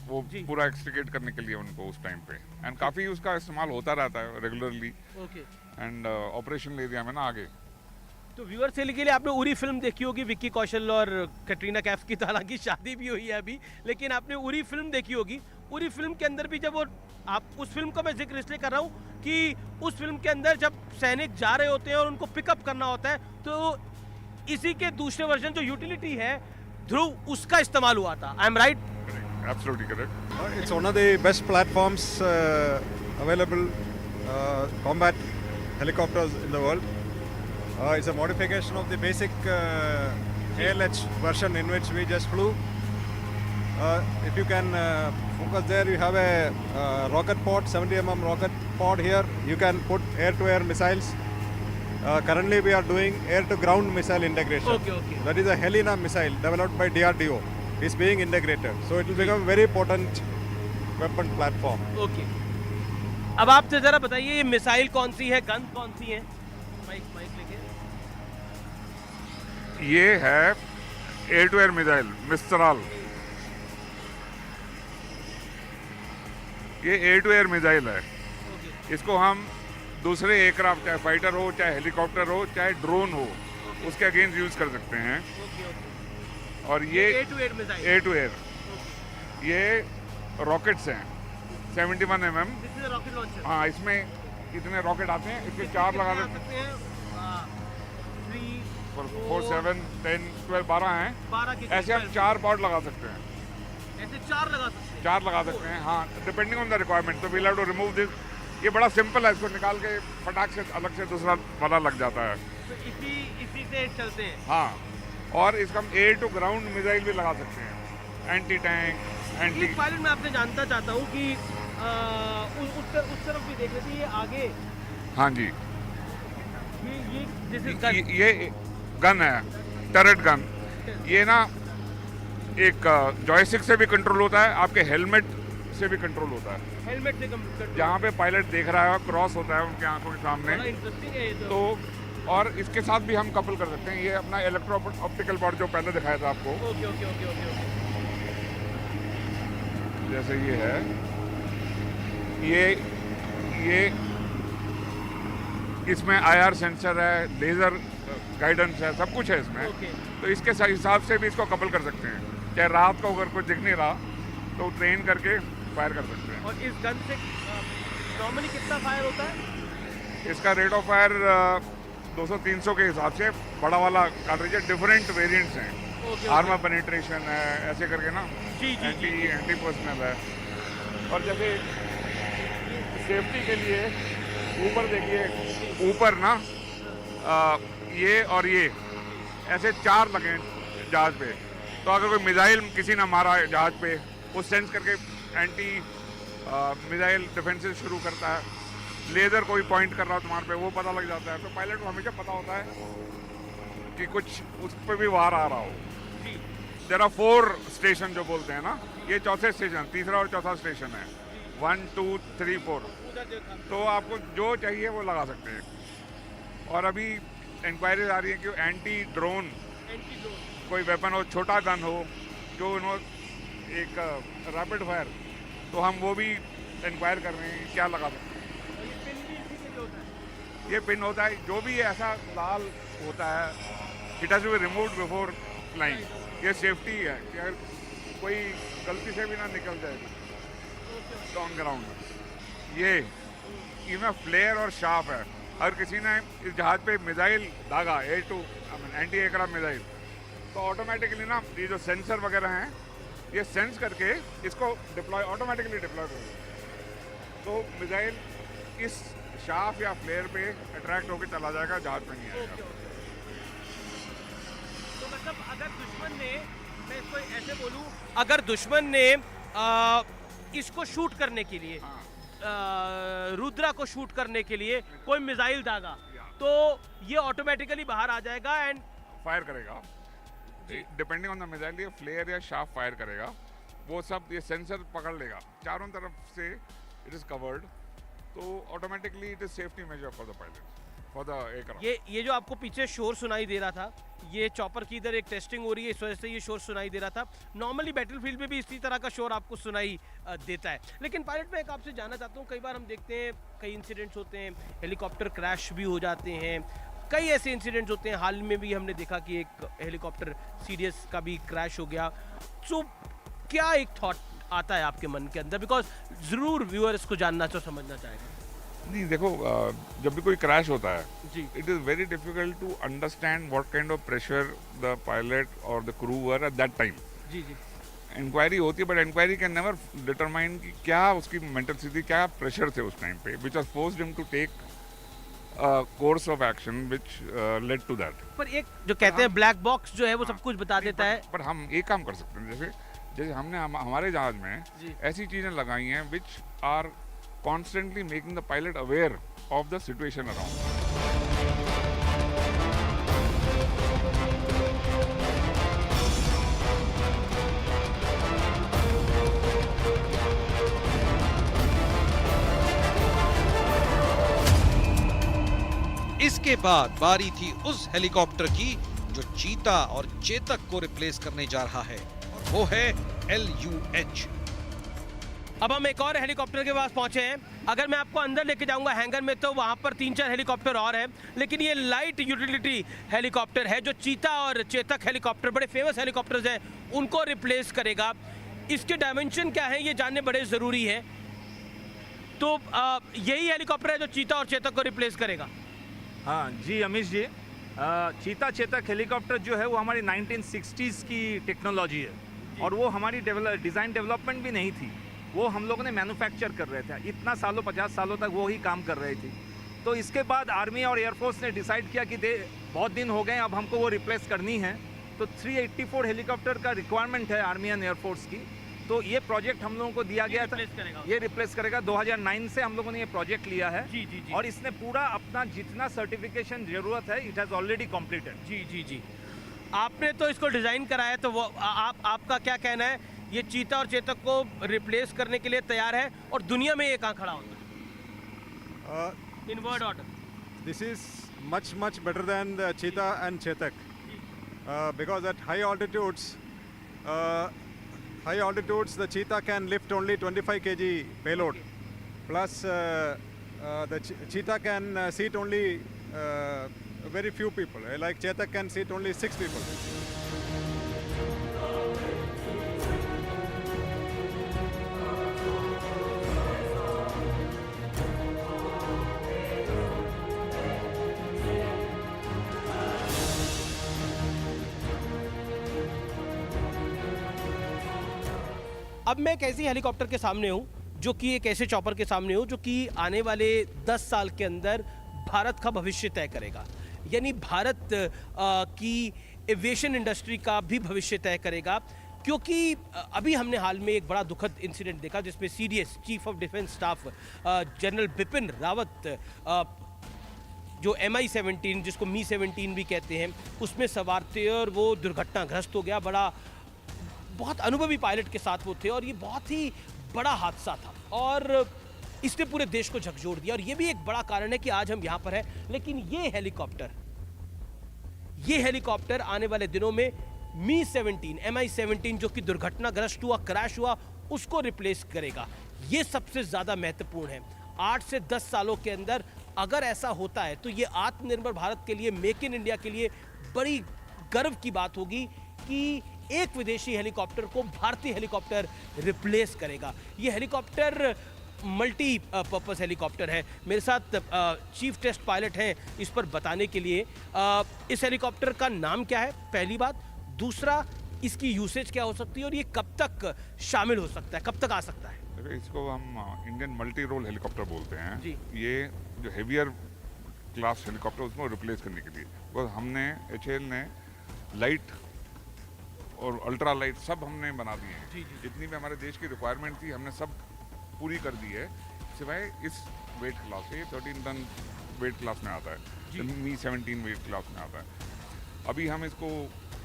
वो पूरा एक्सट्रिकेट करने के लिए उनको उस टाइम पे, एंड काफ़ी उसका इस्तेमाल होता रहता है regularly, okay. And operation area में ना आगे। तो व्यूअर्स के लिए आपने उरी फिल्म देखी होगी, विक्की कौशल और कैटरीना कैफ की, तो हालांकि शादी भी हुई है अभी, लेकिन आपने उरी फिल्म देखी होगी। उरी फिल्म के अंदर भी जब वो, आप उस फिल्म को मैं जिक्र इसलिए कर रहा हूँ कि उस फिल्म के अंदर जब सैनिक जा रहे होते हैं और उनको पिकअप करना होता है, तो इसी के दूसरे वर्जन जो यूटिलिटी है ध्रुव, उसका इस्तेमाल हुआ था। I am right? Absolutely correct. It's one of the best platforms available combat helicopters in the world. It's a modification of the basic ALH version in which we just flew. If you can focus there, you have a rocket pod, 70 mm rocket pod here. You can put air-to-air missiles. Currently we are doing air-to-ground missile integration. Okay. That is a Helena missile developed by DRDO. It's being integrated. So it will become a very potent weapon platform. Okay. अब आप जरा बताइए ये मिसाइल कौन सी है, गन कौन सी है? माइक लेके। ये है एयर टू एयर मिसाइल मिस्ट्राल। ये एयर टू एयर मिसाइल है। इसको हम दूसरे एयरक्राफ्ट, चाहे फाइटर हो, चाहे हेलीकॉप्टर हो, चाहे ड्रोन हो, उसके अगेंस्ट यूज कर सकते हैं। और ये एयर टू एयर, ये रॉकेट्स हैं 71 mm। Rocket launcher. हाँ, इसमें इतने रॉकेट आते हैं, इसके 4 लगा सकते हैं, 4, 7, 10, 12, 12 हैं। 12 के ऐसे हम 4 पॉड लगा सकते हैं, ऐसे 4 लगा सकते हैं। 4 लगा सकते हैं, हाँ, डिपेंडिंग ऑन द रिक्वायरमेंट। तो we'll have to remove this. ये बड़ा सिंपल है, इसको निकाल के फटाक से अलग से दूसरा वाला लग जाता है। तो इसी से चलते हैं। हाँ, और इसका हम एयर टू ग्राउंड मिसाइल भी लगा सकते हैं, एंटी टैंक, एंटी। एक पायलट मैं आपसे जानना चाहता हूँ कि उस तरफ भी देख लेते, ये आगे, हाँ जी, ये ये गन है, टरेट गन। ये ना एक जॉयस्टिक से भी कंट्रोल होता है, आपके हेलमेट से भी कंट्रोल होता है। हेलमेट से कंट्रोल, जहाँ पे पायलट देख रहा है क्रॉस होता है उनकी आंखों के सामने। बड़ा इंटरेस्टिंग है ये तो और इसके साथ भी हम कपल कर सकते हैं। ये अपना इलेक्ट्रो ऑप्टिकल बॉर्ड जो पहले दिखाया था आपको, ओके। जैसे ये है, ये इसमें IR सेंसर है, लेज़र गाइडेंस है, सब कुछ है इसमें। तो इसके हिसाब से भी इसको कपल कर सकते हैं। चाहे रात को अगर कुछ दिख नहीं रहा तो ट्रेन करके फायर कर सकते हैं। और इस गन से नॉर्मली कितना फायर होता है? इसका रेट ऑफ फायर 200-300 के हिसाब से, बड़ा वाला कार्ट्रिज है, डिफरेंट वेरिएंट्स हैं। आर्मर पेनिट्रेशन है, ऐसे करके ना, एंटी पर्सनल है। और जैसे सेफ्टी के लिए ऊपर देखिए, ऊपर ना ये और ये ऐसे 4 लगे जहाज पे। तो अगर कोई मिसाइल किसी ने मारा है जहाज पे, वो सेंस करके एंटी मिसाइल डिफेंसेस शुरू करता है। लेज़र कोई पॉइंट कर रहा हो तुम्हारे पे, वो पता लग जाता है। तो पायलट को हमेशा पता होता है कि कुछ उस पर भी वार आ रहा हो। देयर आर 4 स्टेशन जो बोलते हैं ना, ये चौथे स्टेशन, तीसरा और चौथा स्टेशन है, 1, 2, 3, 4। तो आपको जो चाहिए वो लगा सकते हैं। और अभी इंक्वायरीज आ रही है कि एंटी ड्रोन कोई वेपन हो, छोटा गन हो, जो एक रैपिड फायर, तो हम वो भी इंक्वायर कर रहे हैं क्या लगा सकते हैं। ये पिन होता है, जो भी ऐसा लाल होता है, it has to be removed before flying. ये सेफ्टी है कि अगर कोई गलती से भी ना निकल जाए ऑन ग्राउंड। ये इसमें फ्लेयर और शार्प है। अगर किसी ने इस जहाज पे मिसाइल दागा, एंटी एयरक्राफ्ट मिसाइल, तो ऑटोमेटिकली ना ये जो सेंसर वगैरह हैं, ये सेंस करके इसको ऑटोमेटिकली डिप्लॉय करेगा। तो मिसाइल इस शार्प या फ्लेयर पे अट्रैक्ट होकर चला जाएगा, जहाज पे नहीं आएगा। तो मतलब अगर दुश्मन ने, मैं इसको ऐसे बोलूं, अगर दुश्मन ने इसको शूट करने के लिए, रुद्रा को शूट करने के लिए कोई मिसाइल दागा, तो ये ऑटोमेटिकली बाहर आ जाएगा एंड फायर करेगा। डिपेंडिंग ऑन द मिसाइल ये फ्लेयर या शार्प फायर करेगा, वो सब ये सेंसर पकड़ लेगा, चारों तरफ से इट इज कवर्ड, तो automatically it is safety major for the pilot, for the aircraft. ये जो आपको पीछे शोर सुनाई दे रहा था, ये चॉपर की इधर एक टेस्टिंग हो रही है, इस वजह से ये शोर सुनाई दे रहा था। नॉर्मली बैटलफील्ड में भी इसी तरह का शोर आपको सुनाई देता है। लेकिन पायलट मैं एक आपसे जानना चाहता हूँ, कई बार हम देखते हैं कई इंसिडेंट्स होते हैं, हेलीकॉप्टर क्रैश भी हो जाते हैं, कई ऐसे इंसिडेंट्स होते हैं, हाल में भी हमने देखा कि एक हेलीकॉप्टर सीडीएस का भी क्रैश हो गया। सो क्या एक थॉट आता है आपके मन के अंदर, बिकॉज ज़रूर व्यूअर इसको जानना तो समझना चाहेगा। नहीं देखो, जब भी कोई क्रैश होता है, जी, it is very difficult to understand what kind of pressure the pilot और the crew were at that time. जी जी, इंक्वायरी होती है, but inquiry can never determine कि क्या उसकी मेंटल स्थिति, क्या प्रेशर थे उस टाइम पे, which has forced him to take course of action which led to that. पर एक जो कहते हैं ब्लैक बॉक्स जो है वो सब कुछ बता देता है। पर हम एक काम कर सकते हैं, जैसे हमने हमारे जहाज में जी। ऐसी चीज़ें लगाई हैं which are constantly making the pilot aware of the situation around. इसके बाद बारी थी उस हेलीकॉप्टर की जो चीता और चेतक को रिप्लेस करने जा रहा है, और वो है LUH। अब हम एक और हेलीकॉप्टर के पास पहुंचे हैं। अगर मैं आपको अंदर लेके जाऊंगा हैंगर में तो वहां पर 3-4 हेलीकॉप्टर और हैं, लेकिन ये लाइट यूटिलिटी हेलीकॉप्टर है जो चीता और चेतक हेलीकॉप्टर, बड़े फेमस हेलीकॉप्टर्स हैं, उनको रिप्लेस करेगा। इसके डायमेंशन क्या है ये जानने बड़े ज़रूरी है। तो यही हेलीकॉप्टर है जो चीता और चेतक को रिप्लेस करेगा। हाँ जी अमीश जी, चीता चेतक हेलीकॉप्टर जो है वो हमारी 1960s की टेक्नोलॉजी है, और वो हमारी डिज़ाइन डेवलपमेंट भी नहीं थी, वो हम लोगों ने मैन्युफैक्चर कर रहे थे। इतना सालों 50 सालों तक वो ही काम कर रही थी। तो इसके बाद आर्मी और एयरफोर्स ने डिसाइड किया कि बहुत दिन हो गए, अब हमको वो रिप्लेस करनी है। तो 384 हेलीकॉप्टर का रिक्वायरमेंट है आर्मी एंड एयरफोर्स की। तो ये प्रोजेक्ट हम लोगों को दिया गया था, ये रिप्लेस करेगा। 2009 से हम लोगों ने ये प्रोजेक्ट लिया है। जी जी जी। और इसने पूरा अपना जितना सर्टिफिकेशन जरूरत है, इट हैज़ ऑलरेडी कम्प्लीटेड। जी जी जी, आपने तो इसको डिज़ाइन कराया, तो वो आपका क्या कहना है, ये चीता और चेतक को रिप्लेस करने के लिए तैयार है, और दुनिया में ये कहाँ खड़ा होता है? In word order, This is much better than the cheetah and chetak, because at high altitudes the cheetah can lift only 25 kg payload, plus the cheetah can seat only very few people, like chetak can seat only 6 people. अब मैं एक ऐसी हेलीकॉप्टर के सामने हूँ, जो कि एक ऐसे चॉपर के सामने हूँ जो कि आने वाले 10 साल के अंदर भारत का भविष्य तय करेगा, यानी भारत की एविएशन इंडस्ट्री का भी भविष्य तय करेगा। क्योंकि अभी हमने हाल में एक बड़ा दुखद इंसिडेंट देखा जिसमें CDS chief of defence staff general Bipin Rawat जो MI-17 जिसको Mi-17 भी कहते हैं, उसमें सवार थे और वो दुर्घटनाग्रस्त हो गया। बहुत अनुभवी पायलट के साथ वो थे, और ये बहुत ही बड़ा हादसा था और इसने पूरे देश को झकझोर दिया। और ये भी एक बड़ा कारण है कि आज हम यहाँ पर हैं। लेकिन ये हेलीकॉप्टर आने वाले दिनों में Mi-17 जो कि दुर्घटनाग्रस्त हुआ, क्रैश हुआ, उसको रिप्लेस करेगा। ये सबसे ज़्यादा महत्वपूर्ण है। 8 से 10 सालों के अंदर अगर ऐसा होता है तो ये आत्मनिर्भर भारत के लिए, मेक इन इंडिया के लिए बड़ी गर्व की बात होगी कि एक विदेशी हेलीकॉप्टर को भारतीय हेलीकॉप्टर रिप्लेस करेगा। ये हेलीकॉप्टर मल्टी पर्पस हेलीकॉप्टर है। मेरे साथ चीफ टेस्ट पायलट हैं इस पर बताने के लिए। इस हेलीकॉप्टर का नाम क्या है, पहली बात। दूसरा, इसकी यूसेज क्या हो सकती है और ये कब तक शामिल हो सकता है, कब तक आ सकता है? देखो, इसको हम इंडियन मल्टी रोल हेलीकॉप्टर बोलते हैं जी। ये जो हेवियर क्लास हेलीकॉप्टर उसको रिप्लेस करने के लिए, बस हमने HAL ने लाइट और अल्ट्रा लाइट सब हमने बना दिए हैं। जी, जी। जितनी भी हमारे देश की रिक्वायरमेंट थी हमने सब पूरी कर दी है, सिवाय इस वेट क्लास से। 13 टन वेट क्लास में आता है, Mi-17 वेट क्लास में आता है। अभी हम इसको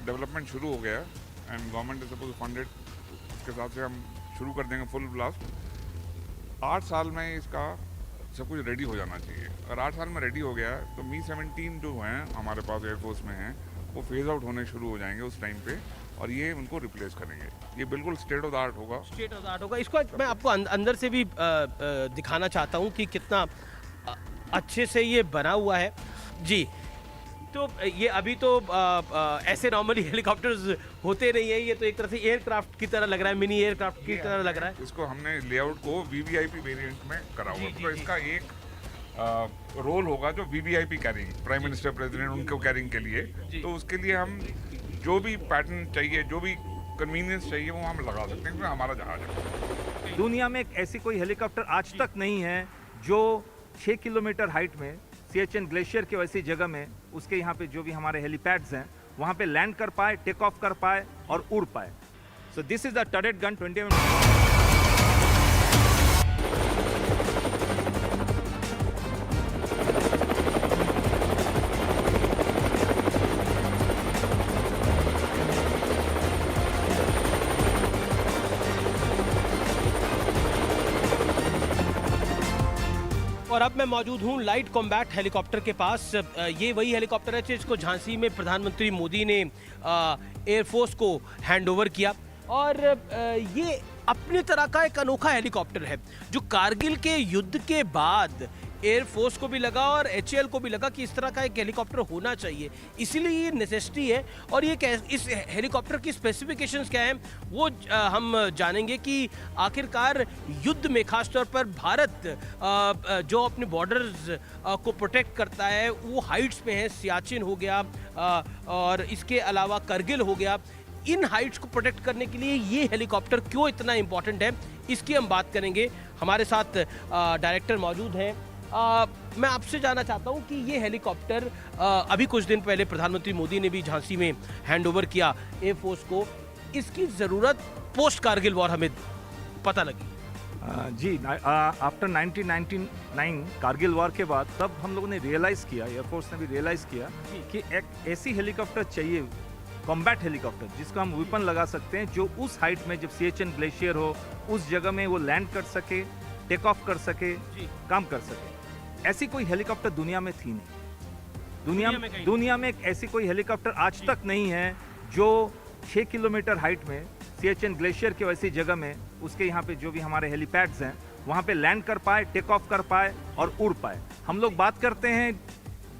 डेवलपमेंट शुरू हो गया है and government is suppose funded, उसके हिसाब से हम शुरू कर देंगे फुल ब्लास्ट। 8 साल में इसका सब कुछ रेडी हो जाना चाहिए। अगर 8 साल में रेडी हो गया तो मी-17 जो हैं हमारे पास एयरफोर्स में हैं वो फेज आउट होने शुरू हो जाएंगे उस टाइम पे, और ये उनको रिप्लेस करेंगे। ये बिल्कुल स्टेट ऑफ द आर्ट होगा। स्टेट ऑफ द आर्ट होगा। इसको मैं आपको अंदर से भी दिखाना चाहता हूँ कि कितना अच्छे से ये बना हुआ है जी। तो ये अभी तो ऐसे नॉर्मली हेलीकॉप्टर्स होते नहीं है, ये तो एक तरह से एयरक्राफ्ट की तरह लग रहा है, मिनी एयरक्राफ्ट की तरह लग रहा है। इसको हमने लेआउट को वीवीआईपी वेरिएंट में करा हुआ, तो इसका एक रोल होगा जो VVIP carrying, prime minister president उनको कैरिंग के लिए, तो उसके लिए हम जो भी पैटर्न चाहिए, जो भी कन्वीनियंस चाहिए वो हम लगा सकते हैं, हमारा जहाज है। दुनिया में एक ऐसी कोई हेलीकॉप्टर आज तक नहीं है जो 6 किलोमीटर हाइट में सियाचिन ग्लेशियर के वैसी जगह में, उसके यहाँ पे जो भी हमारे हेलीपैड्स हैं वहाँ पे लैंड कर पाए, टेक ऑफ कर पाए और उड़ पाए। सो this is the turret gun 20 और अब मैं मौजूद हूँ लाइट कॉम्बैट हेलीकॉप्टर के पास। ये वही हेलीकॉप्टर है जिसको झांसी में प्रधानमंत्री मोदी ने एयरफोर्स को हैंडओवर किया, और ये अपनी तरह का एक अनोखा हेलीकॉप्टर है जो कारगिल के युद्ध के बाद एयरफोर्स को भी लगा और HAL को भी लगा कि इस तरह का एक हेलीकॉप्टर होना चाहिए, इसीलिए ये नेसेसिटी है। और ये इस हेलीकॉप्टर की स्पेसिफिकेशंस क्या हैं वो हम जानेंगे कि आखिरकार युद्ध में खासतौर पर भारत जो अपने बॉर्डर्स को प्रोटेक्ट करता है वो हाइट्स पे है, सियाचिन हो गया और इसके अलावा करगिल हो गया। इन हाइट्स को प्रोटेक्ट करने के लिए ये हेलीकॉप्टर क्यों इतना इम्पोर्टेंट है, इसकी हम बात करेंगे। हमारे साथ डायरेक्टर मौजूद हैं। मैं आपसे जानना चाहता हूं कि ये हेलीकॉप्टर अभी कुछ दिन पहले प्रधानमंत्री मोदी ने भी झांसी में हैंडओवर किया एयरफोर्स को, इसकी ज़रूरत पोस्ट कारगिल वॉर हमें पता लगी। जी, आफ्टर 1999 कारगिल वॉर के बाद तब हम लोगों ने रियलाइज़ किया, एयरफोर्स ने भी रियलाइज़ किया कि एक ऐसी हेलीकॉप्टर चाहिए, कॉम्बैट हेलीकॉप्टर, जिसको हम वेपन लगा सकते हैं, जो उस हाइट में जब सियाचिन ग्लेशियर हो उस जगह में वो लैंड कर सके, टेक ऑफ कर सके, काम कर सके। ऐसी कोई हेलीकॉप्टर दुनिया में थी नहीं। दुनिया में एक ऐसी कोई हेलीकॉप्टर आज तक नहीं है जो 6 किलोमीटर हाइट में सियाचिन ग्लेशियर के वैसी जगह में, उसके यहाँ पे जो भी हमारे हेलीपैड्स हैं वहाँ पे लैंड कर पाए, टेक ऑफ कर पाए और उड़ पाए। हम लोग बात करते हैं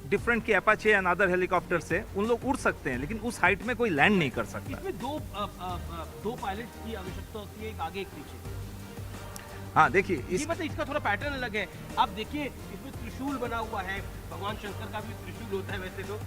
डिफरेंट की अपाचे एंड अदर हेलीकॉप्टर से, उन लोग उड़ सकते हैं लेकिन उस हाइट में कोई लैंड नहीं कर सकता। इसमें दो पायलट की आवश्यकता होती है, एक आगे एक पीछे। हाँ देखिए, इसका थोड़ा पैटर्न अलग है। आप देखिए इसमें त्रिशूल बना हुआ है, भगवान शंकर का भी त्रिशूल होता है वैसे तो,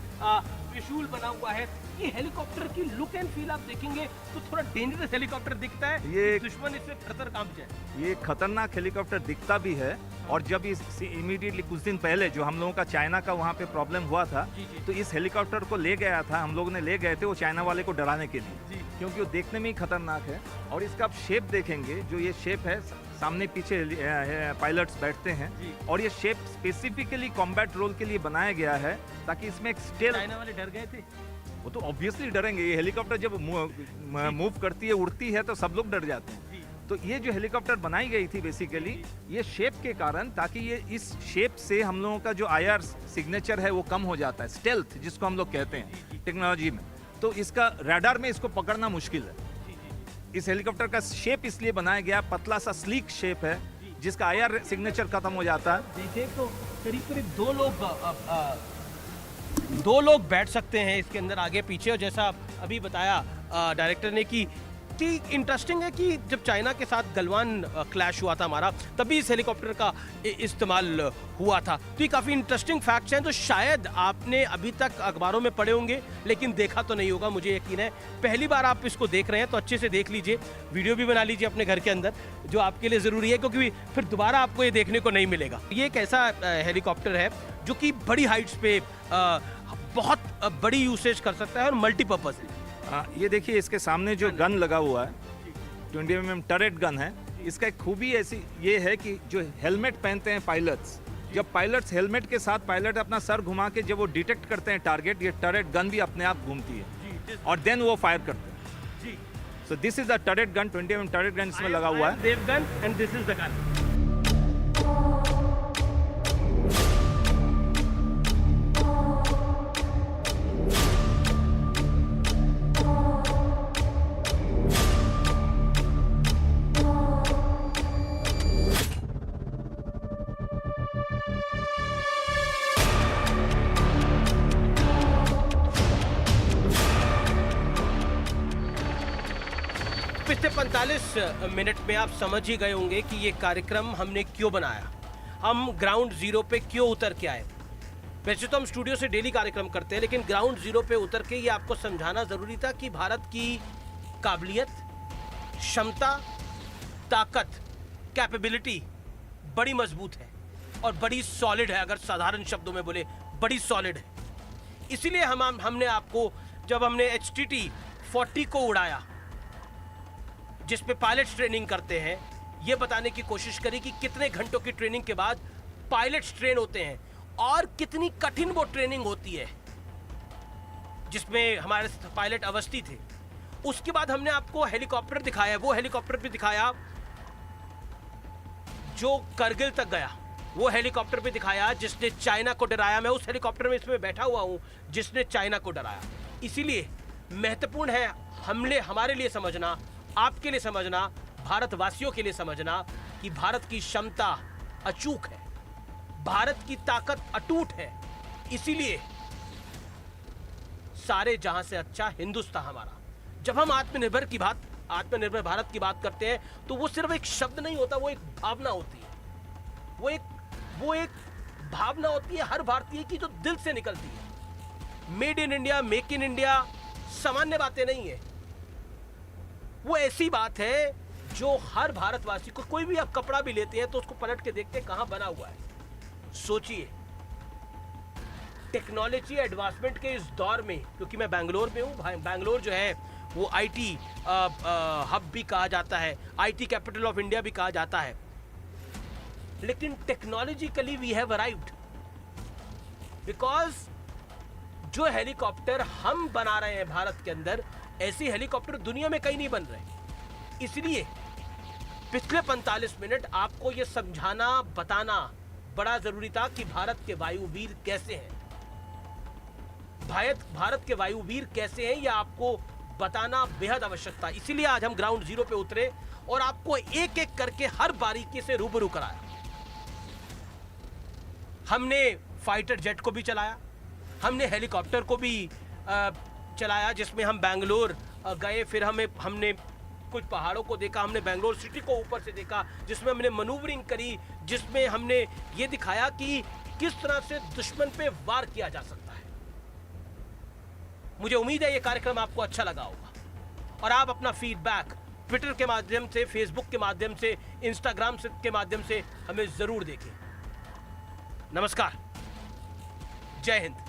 त्रिशूल बना हुआ है। ये हेलीकॉप्टर की लुक एंड फील आप देखेंगे तो थोड़ा डेंजरस हेलीकॉप्टर दिखता है, ये दुश्मन इससे थर कांप जाए। ये खतरनाक हेलीकॉप्टर दिखता भी है, और जब इस इमीडिएटली कुछ दिन पहले जो हम लोगों का चाइना का वहाँ पे प्रॉब्लम हुआ था, तो इस हेलीकॉप्टर को ले गया था, हम लोगों ने ले गए थे वो चाइना वाले को डराने के लिए, क्योंकि वो देखने में ही खतरनाक है। और इसका आप शेप देखेंगे, जो ये शेप है, सामने पीछे पायलट्स बैठते हैं, और ये शेप स्पेसिफिकली कॉम्बैट रोल के लिए बनाया गया है ताकि इसमें एक स्टेल। चाइना वाले डर गए थे, वो तो ऑब्वियसली डरेंगे। ये हेलीकॉप्टर जब मूव करती है, उड़ती है, तो सब लोग डर जाते हैं। तो ये जो हेलीकॉप्टर बनाई गई थी बेसिकली ये शेप के कारण, ताकि ये इस शेप से हम लोगों का जो IR सिग्नेचर है वो कम हो जाता है, स्टेल्थ जिसको हम लोग कहते हैं टेक्नोलॉजी में। तो इसका रडार में इसको पकड़ना मुश्किल है। इस हेलीकॉप्टर का शेप इसलिए बनाया गया, पतला सा स्लीक शेप है जिसका IR सिग्नेचर खत्म हो जाता है। देखिए तो करीब करीब दो लोग बैठ सकते हैं इसके अंदर आगे पीछे। और जैसा अभी बताया डायरेक्टर ने कि इंटरेस्टिंग है कि जब चाइना के साथ गलवान क्लैश हुआ था हमारा, तभी इस हेलीकॉप्टर का इस्तेमाल हुआ था। तो ये काफ़ी इंटरेस्टिंग फैक्ट्स हैं, तो शायद आपने अभी तक अखबारों में पढ़े होंगे लेकिन देखा तो नहीं होगा, मुझे यकीन है। पहली बार आप इसको देख रहे हैं तो अच्छे से देख लीजिए, वीडियो भी बना लीजिए अपने घर के अंदर, जो आपके लिए ज़रूरी है, क्योंकि फिर दोबारा आपको ये देखने को नहीं मिलेगा। ये एक ऐसा हेलीकॉप्टर है जो कि बड़ी हाइट्स पे बहुत बड़ी यूसेज कर सकता है और मल्टीपर्पज़ है। ये देखिए इसके सामने जो गन लगा हुआ है 20 mm टरेट गन है। इसका एक खूबी ऐसी ये है कि जो हेलमेट पहनते हैं पायलट्स, जब पायलट्स हेलमेट के साथ पायलट अपना सर घुमा के जब वो डिटेक्ट करते हैं टारगेट, ये टरेट गन भी अपने आप घूमती है और देन वो फायर करते हैं। So this is the turret gun, 20mm turret gun इसमें लगा हुआ है। देव gun and this is the gun. पिछले 45 मिनट में आप समझ ही गए होंगे कि ये कार्यक्रम हमने क्यों बनाया, हम ग्राउंड जीरो पे क्यों उतर के आए। वैसे तो हम स्टूडियो से डेली कार्यक्रम करते हैं, लेकिन ग्राउंड जीरो पे उतर के ये आपको समझाना जरूरी था कि भारत की काबिलियत, क्षमता, ताकत, कैपेबिलिटी बड़ी मजबूत है और बड़ी सॉलिड है। अगर साधारण शब्दों में बोले, बड़ी सॉलिड है। इसीलिए हमने आपको, जब हमने HTT 40 को उड़ाया, जिस पे पायलट्स ट्रेनिंग करते हैं, ये बताने की कोशिश करी कि कितने घंटों की ट्रेनिंग के बाद पायलट्स ट्रेन होते हैं और कितनी कठिन वो ट्रेनिंग होती है, जिसमें हमारे पायलट अवस्थी थे। उसके बाद हमने आपको हेलीकॉप्टर दिखाया, वो हेलीकॉप्टर भी दिखाया जो करगिल तक गया, वो हेलीकॉप्टर भी दिखाया जिसने चाइना को डराया। मैं उस हेलीकॉप्टर में इसमें बैठा हुआ हूं जिसने चाइना को डराया। इसीलिए महत्वपूर्ण है हमारे लिए समझना, आपके लिए समझना, भारतवासियों के लिए समझना कि भारत की क्षमता अचूक है, भारत की ताकत अटूट है। इसीलिए सारे जहां से अच्छा हिंदुस्तान हमारा। जब हम आत्मनिर्भर भारत की बात करते हैं तो वो सिर्फ एक शब्द नहीं होता, वो एक भावना होती है। वो एक भावना होती है हर भारतीय की, जो दिल से निकलती है। Made in India, make in India सामान्य बातें नहीं है, वो ऐसी बात है जो हर भारतवासी को, कोई भी आप कपड़ा भी लेते हैं तो उसको पलट के देखते हैं कहां बना हुआ है। सोचिए, टेक्नोलॉजी एडवांसमेंट के इस दौर में, क्योंकि मैं बैंगलोर में हूं, बैंगलोर जो है वो IT हब भी कहा जाता है, IT कैपिटल ऑफ इंडिया भी कहा जाता है, लेकिन technologically we have arrived, because जो हेलीकॉप्टर हम बना रहे हैं भारत के अंदर, ऐसे हेलीकॉप्टर दुनिया में कहीं नहीं बन रहे। इसलिए पिछले 45 मिनट आपको यह समझाना, बताना बड़ा जरूरी था कि भारत के वायुवीर कैसे हैं, भारत के वायुवीर कैसे हैं, यह आपको बताना बेहद आवश्यक था। इसीलिए आज हम ग्राउंड जीरो पे उतरे और आपको एक एक करके हर बारीकी से रूबरू कराया। हमने फाइटर जेट को भी चलाया, हमने हेलीकॉप्टर को भी चलाया, जिसमें हम बैंगलोर गए, फिर हमने कुछ पहाड़ों को देखा, हमने बैंगलोर सिटी को ऊपर से देखा, जिसमें हमने मनूवरिंग करी, जिसमें हमने ये दिखाया कि किस तरह से दुश्मन पे वार किया जा सकता है। मुझे उम्मीद है ये कार्यक्रम आपको अच्छा लगा होगा और आप अपना फीडबैक ट्विटर के माध्यम से, फेसबुक के माध्यम से, इंस्टाग्राम के माध्यम से हमें जरूर देखें। नमस्कार, जय हिंद।